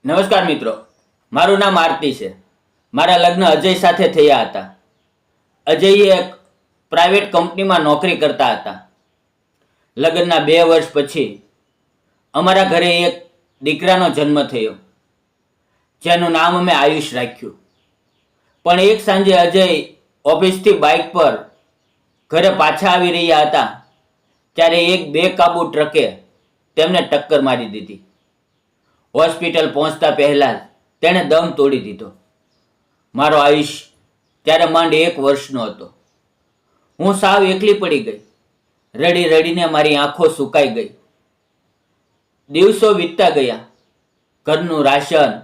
નમસ્કાર મિત્રો, મારું નામ આરતી છે. મારા લગ્ન અજય સાથે થયા હતા. અજય એક પ્રાઇવેટ કંપનીમાં નોકરી કરતા હતા. લગ્નના 2 વર્ષ પછી અમારા ઘરે એક દીકરાનો જન્મ થયો, જેનું નામ અમે આયુષ રાખ્યું. પણ એક સાંજે અજય ઓફિસથી બાઇક પર ઘરે પાછા આવી રહ્યા હતા ત્યારે એક બેકાબૂ ટ્રકે તેમને ટક્કર મારી દીધી. હોસ્પિટલ પહોંચતા પહેલા જ તેણે દમ તોડી દીધો. મારો આયુષ ત્યારે માંડ 1 વર્ષનો હતો. હું સાવ એકલી પડી ગઈ. રડી રડીને મારી આંખો સુકાઈ ગઈ. દિવસો વીતતા ગયા. ઘરનું રાશન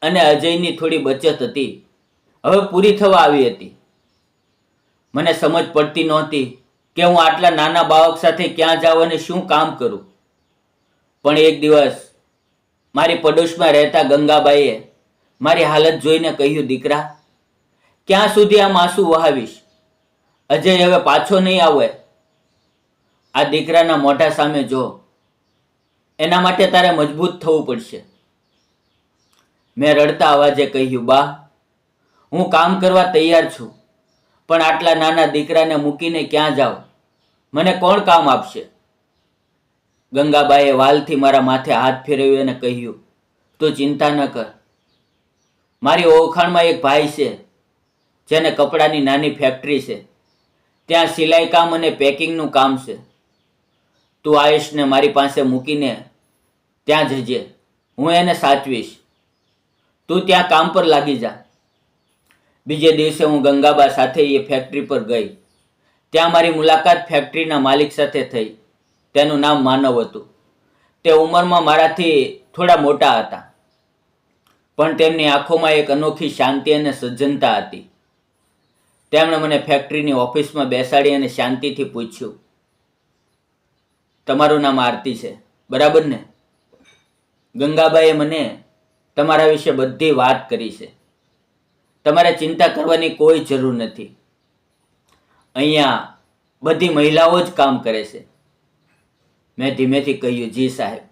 અને અજયની થોડી બચત હતી હવે પૂરી થવા આવી હતી. મને સમજ પડતી નહોતી કે હું આટલા નાના બાળક સાથે ક્યાં જાઉં અને શું કામ કરું. પણ એક દિવસ મારી પડોશમાં રહેતા ગંગાબાઈએ મારી હાલત જોઈને કહ્યું, દીકરા, ક્યાં સુધી આમ આંસુ વહાવીશ? અજય હવે પાછો નહીં આવે. આ દીકરાના મોઢા સામે જો. એના માટે તારે મજબૂત થવું પડશે. મેં રડતા અવાજે કહ્યું, બા, હું કામ કરવા તૈયાર છું, પણ આટલા નાના દીકરાને મૂકીને ક્યાં જાઉં? મને કોણ કામ આપશે? ગંગાબાઈએ વાલથી મારા માથે હાથ ફેરવ્યો અને કહ્યું, તું ચિંતા ન કર. મારી ઓળખાણમાં એક ભાઈ છે જેને કપડાની નાની ફેક્ટરી છે. ત્યાં સિલાઈ કામ અને પેકિંગનું કામ છે. તું આયુષને મારી પાસે મૂકીને ત્યાં જજે. હું એને સાચવીશ. તું ત્યાં કામ પર લાગી જા. બીજે દિવસે હું ગંગાબા સાથે એ ફેક્ટરી પર ગઈ. ત્યાં મારી મુલાકાત ફેક્ટરીના માલિક સાથે થઈ. તેનું નામ માનવ હતું. તે ઉંમરમાં મારાથી થોડા મોટા હતા, પણ તેમની આંખોમાં એક અનોખી શાંતિ અને સજ્જનતા હતી. તેમણે મને ફેક્ટરીની ઓફિસમાં બેસાડી અને શાંતિથી પૂછ્યું, તમારું નામ આરતી છે, બરાબર ને? ગંગાબાઈએ મને તમારા વિશે બધી વાત કરી છે. તમારે ચિંતા કરવાની કોઈ જરૂર નથી. અહીંયા બધી મહિલાઓ જ કામ કરે છે. મેં ધીમેથી કહ્યું, જી સાહેબ,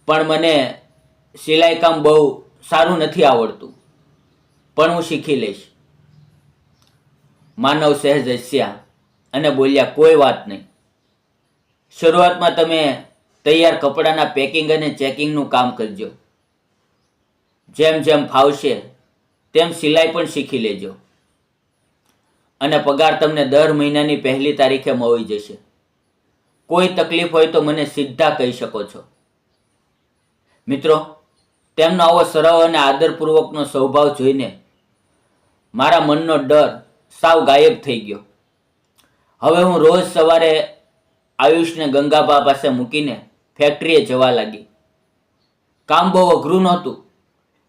પણ મને સિલાઈ કામ બહુ સારું નથી આવડતું, પણ હું શીખી લઈશ. માનવ સહેજ હસ્યા અને બોલ્યા, કોઈ વાત નહીં. શરૂઆતમાં તમે તૈયાર કપડાના પેકિંગ અને ચેકિંગનું કામ કરજો. જેમ જેમ ફાવશે તેમ સિલાઈ પણ શીખી લેજો અને પગાર તમને દર મહિનાની 1લી તારીખે મળી જશે. કોઈ તકલીફ હોય તો મને સીધા કહી શકો છો. મિત્રો, તેમનો આવો સરળ અને આદરપૂર્વકનો સ્વભાવ જોઈને મારા મનનો ડર સાવ ગાયબ થઈ ગયો. હવે હું રોજ સવારે આયુષને ગંગાબા પાસે મૂકીને ફેક્ટરીએ જવા લાગી. કામ બહુ અઘરું નહોતું,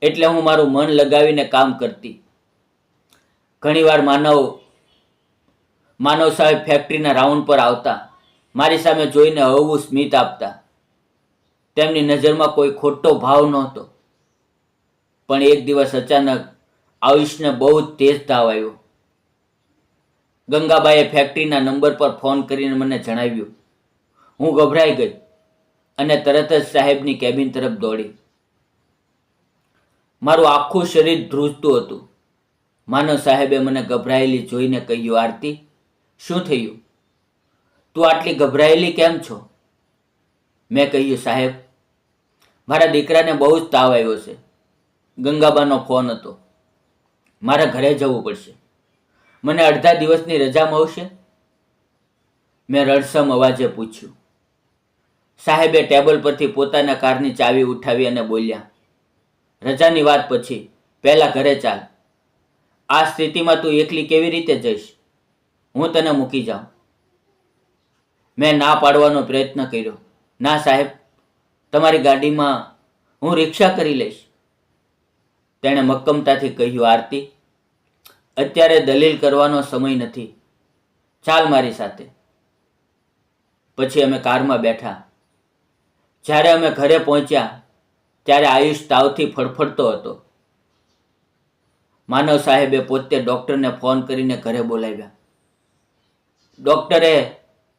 એટલે હું મારું મન લગાવીને કામ કરતી. ઘણીવાર માનવ સાહેબ ફેક્ટરીના રાઉન્ડ પર આવતા. મારી સામે જોઈને હળવું સ્મિત આપતા. તેમની નજરમાં કોઈ ખોટો ભાવ નહોતો. પણ એક દિવસ અચાનક આયુષને બહુ જ તેજ તાવ આવ્યો. ગંગાબાઈએ ફેક્ટરીના નંબર પર ફોન કરીને મને જણાવ્યું. હું ગભરાઈ ગઈ અને તરત જ સાહેબની કેબિન તરફ દોડી. મારું આખું શરીર ધ્રુજતું હતું. માનવ સાહેબે મને ગભરાયેલી જોઈને કહ્યું, આરતી, શું થયું? તું આટલી ગભરાયેલી કેમ છો? મેં કહ્યું, સાહેબ, મારા દીકરાને બહુ જ તાવ આવ્યો છે. ગંગાબાનો ફોન હતો. મારે ઘરે જવું પડશે. મને અડધા દિવસની રજા મળશે? મેં રડસમ અવાજે પૂછ્યું. સાહેબે ટેબલ પરથી પોતાના કારની ચાવી ઉઠાવી અને બોલ્યા, રજાની વાત પછી, પહેલાં ઘરે ચાલ. આ સ્થિતિમાં તું એકલી કેવી રીતે જઈશ? હું તને મૂકી જાઉં. મેં ના પાડવાનો પ્રયત્ન કર્યો. ના સાહેબ, તમારી ગાડીમાં હું રિક્ષા કરી લઈશ. તેણે મક્કમતાથી કહ્યું, આરતી, અત્યારે દલીલ કરવાનો સમય નથી. ચાલ મારી સાથે. પછી અમે કારમાં બેઠા. જ્યારે અમે ઘરે પહોંચ્યા ત્યારે આયુષ તાવથી ફડફડતો હતો. માનવ સાહેબે પોતે ડૉક્ટરને ફોન કરીને ઘરે બોલાવ્યા. ડૉક્ટરે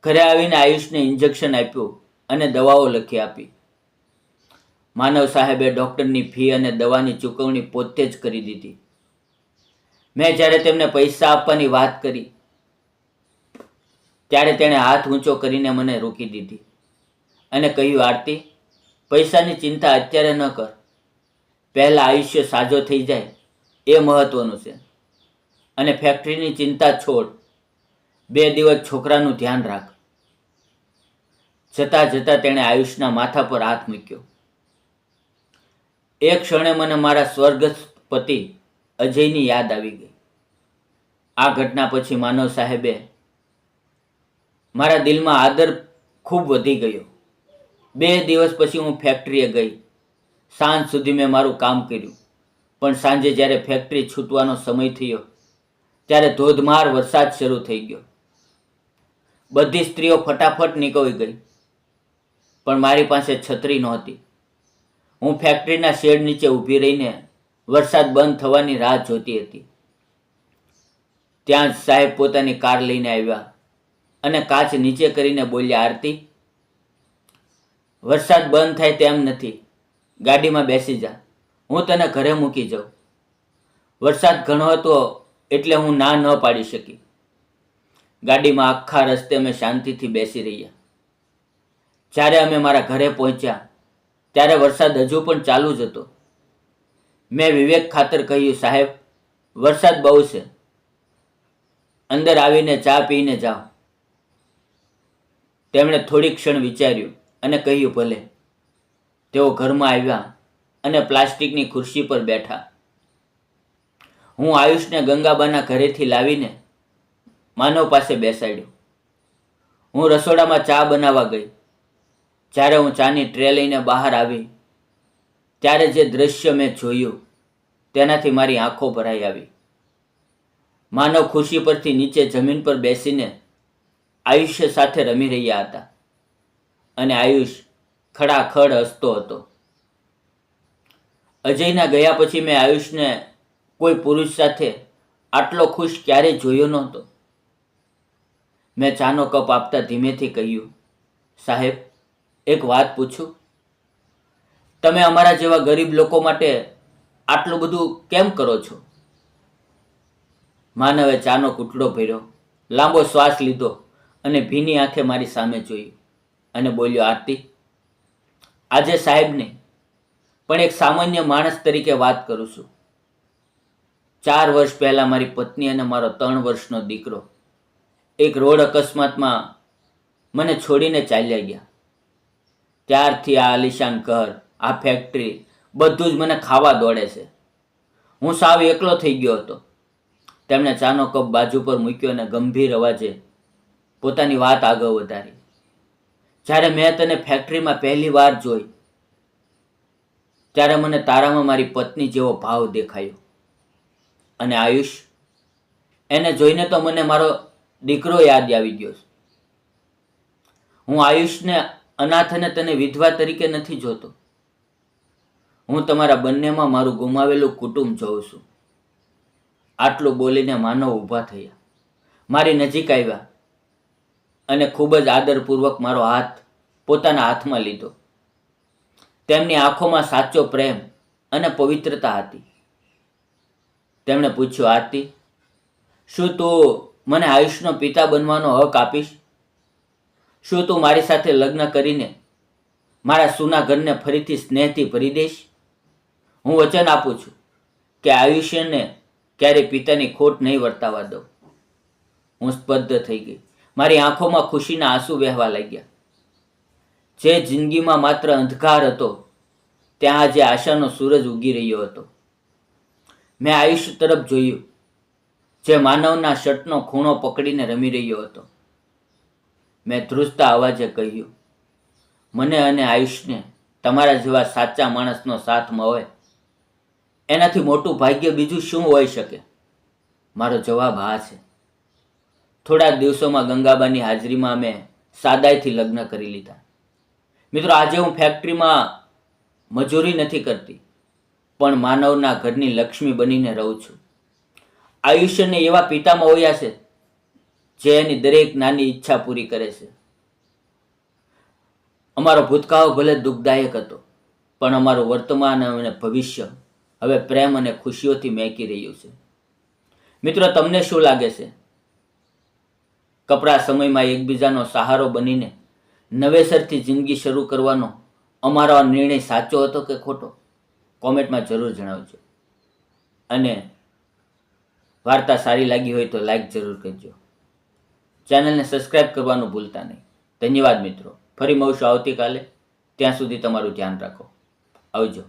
ઘરે આવીને આયુષને ઇન્જેક્શન આપ્યું અને દવાઓ લખી આપી. માનવ સાહેબે ડૉક્ટરની ફી અને દવાની ચૂકવણી પોતે જ કરી દીધી. મેં જ્યારે તેમને પૈસા આપવાની વાત કરી ત્યારે તેણે હાથ ઊંચો કરીને મને રોકી દીધી અને કહ્યું, આરતી, પૈસાની ચિંતા અત્યારે ન કર. પહેલાં આયુષ્ય સાજો થઈ જાય એ મહત્વનું છે. અને ફેક્ટરીની ચિંતા છોડ. 2 દિવસ છોકરાનું ધ્યાન રાખ. જતાં જતાં તેણે આયુષના માથા પર હાથ મૂક્યો. એક ક્ષણે મને મારા સ્વર્ગસ્થ પતિ અજયની યાદ આવી ગઈ. આ ઘટના પછી માનવ સાહેબે મારા દિલમાં આદર ખૂબ વધી ગયો. 2 દિવસ પછી હું ફેક્ટરીએ ગઈ. સાંજ સુધી મેં મારું કામ કર્યું, પણ સાંજે જ્યારે ફેક્ટરી છૂટવાનો સમય થયો ત્યારે ધોધમાર વરસાદ શરૂ થઈ ગયો. બધી સ્ત્રીઓ ફટાફટ નીકળી ગઈ, પણ મારી પાસે છત્રી નહોતી. હું ફેક્ટરીના શેડ નીચે ઊભી રહીને વરસાદ બંધ થવાની રાહ જોતી હતી. ત્યાં જ સાહેબ પોતાની કાર લઈને આવ્યા અને કાચ નીચે કરીને બોલ્યા, આરતી, વરસાદ બંધ થાય તેમ નથી. ગાડીમાં બેસી જા, હું તને ઘરે મૂકી જાઉં. વરસાદ ઘણો હતો એટલે હું ના ન પાડી શકી. ગાડીમાં આખા રસ્તે અમે શાંતિથી બેસી રહ્યા. જ્યારે અમે મારા ઘરે પહોંચ્યા ત્યારે વરસાદ હજુ પણ ચાલુ જ હતો. મેં વિવેક ખાતર કહ્યું, સાહેબ, વરસાદ બહુ છે, અંદર આવીને ચા પીને જાઓ. તેમણે થોડી ક્ષણ વિચાર્યું અને કહ્યું, ભલે. તેઓ ઘરમાં આવ્યા અને પ્લાસ્ટિકની ખુરશી પર બેઠા. હું આયુષને ગંગાબાના ઘરેથી લાવીને માનવ પાસે બેસાડ્યો. હું રસોડામાં ચા બનાવવા ગઈ. જ્યારે હું ચાની ટ્રે લઈને બહાર આવી ત્યારે જે દૃશ્ય મેં જોયું તેનાથી મારી આંખો ભરાઈ આવી. માનવ ખુરશી પરથી નીચે જમીન પર બેસીને આયુષ્ય સાથે રમી રહ્યા હતા અને આયુષ ખડાખડ હસતો હતો. અજયના ગયા પછી મેં આયુષને કોઈ પુરુષ સાથે આટલો ખુશ ક્યારેય જોયો નહોતો. મેં ચાનો કપ આપતા ધીમેથી કહ્યું, સાહેબ, એક વાત પૂછું? તમે અમારા જેવા ગરીબ લોકો માટે આટલું બધું કેમ કરો છો? માનવે ચાનો કૂટડો ભર્યો, લાંબો શ્વાસ લીધો અને ભીની આંખે મારી સામે જોયું અને બોલ્યો, આરતી, આજે સાહેબ નહીં પણ એક સામાન્ય માણસ તરીકે વાત કરું છું. 4 વર્ષ પહેલાં મારી પત્ની અને મારો 3 વર્ષનો દીકરો એક રોડ અકસ્માતમાં મને છોડીને ચાલ્યા ગયા. ત્યારથી આ આલિશાન ઘર, આ ફેક્ટરી, બધું જ મને ખાવા દોડે છે. હું સાવ એકલો થઈ ગયો હતો. તેમણે ચાનો કપ બાજુ પર મૂક્યો અને ગંભીર અવાજે પોતાની વાત આગળ વધારી. જ્યારે મેં તને ફેક્ટરીમાં પહેલી વાર જોઈ ત્યારે મને તારામાં મારી પત્ની જેવો ભાવ દેખાયો. અને આયુષ, એને જોઈને તો મને મારો દીકરો યાદ આવી ગયો. હું આયુષને અનાથ અને તને વિધવા તરીકે નથી જોતો. હું તમારા બંનેમાં મારું ગુમાવેલું કુટુંબ જોઉં છું. આટલું બોલીને માનવ ઊભા થયા, મારી નજીક આવ્યા અને ખૂબ જ આદરપૂર્વક મારો હાથ પોતાના હાથમાં લીધો. તેમની આંખોમાં સાચો પ્રેમ અને પવિત્રતા હતી. તેમણે પૂછ્યું, આરતી, શું તું મને આયુષનો પિતા બનવાનો હક આપીશ? શું તું મારી સાથે લગ્ન કરીને મારા સૂના ઘરને ફરીથી સ્નેહથી ભરી દઈશ? હું વચન આપું છું કે આયુષ્યને ક્યારેય પિતાની ખોટ નહીં વર્તાવા દઉં. હું સ્તબ્ધ થઈ ગઈ. મારી આંખોમાં ખુશીના આંસુ વહેવા લાગ્યા. જે જિંદગીમાં માત્ર અંધકાર હતો ત્યાં આજે આશાનો સૂરજ ઉગી રહ્યો હતો. મેં આયુષ્ય તરફ જોયું, જે માનવના શર્ટનો ખૂણો પકડીને રમી રહ્યો હતો. મેં ધ્રુજતા અવાજે કહ્યું, મને અને આયુષને તમારા જેવા સાચા માણસનો સાથ મળે એનાથી મોટું ભાગ્ય બીજું શું હોઈ શકે? મારો જવાબ હા છે. થોડા દિવસોમાં ગંગાબાની હાજરીમાં અમે સાદાઈથી લગ્ન કરી લીધા. મિત્રો, આજે હું ફેક્ટરીમાં મજૂરી નથી કરતી, પણ માનવના ઘરની લક્ષ્મી બનીને રહું છું. આયુષ્યને એવા પિતા મળ્યા છે જે એની દરેક નાની ઈચ્છા પૂરી કરે છે. અમારો ભૂતકાળ ભલે દુઃખદાયક હતો, પણ અમારું વર્તમાન અને ભવિષ્ય હવે પ્રેમ અને ખુશીઓથી મહેકી રહ્યું છે. મિત્રો, તમને શું લાગે છે? કપરા સમયમાં એકબીજાનો સહારો બનીને નવેસરથી જિંદગી શરૂ કરવાનો અમારો આ નિર્ણય સાચો હતો કે ખોટો? કોમેન્ટમાં જરૂર જણાવજો. અને વાર્તા સારી લાગી હોય તો લાઈક જરૂર કરજો. ચેનલને સબસ્ક્રાઈબ કરવાનું ભૂલતા નહીં. ધન્યવાદ મિત્રો. ફરી મળશું આવતીકાલે. ત્યાં સુધી તમારું ધ્યાન રાખો. આવજો.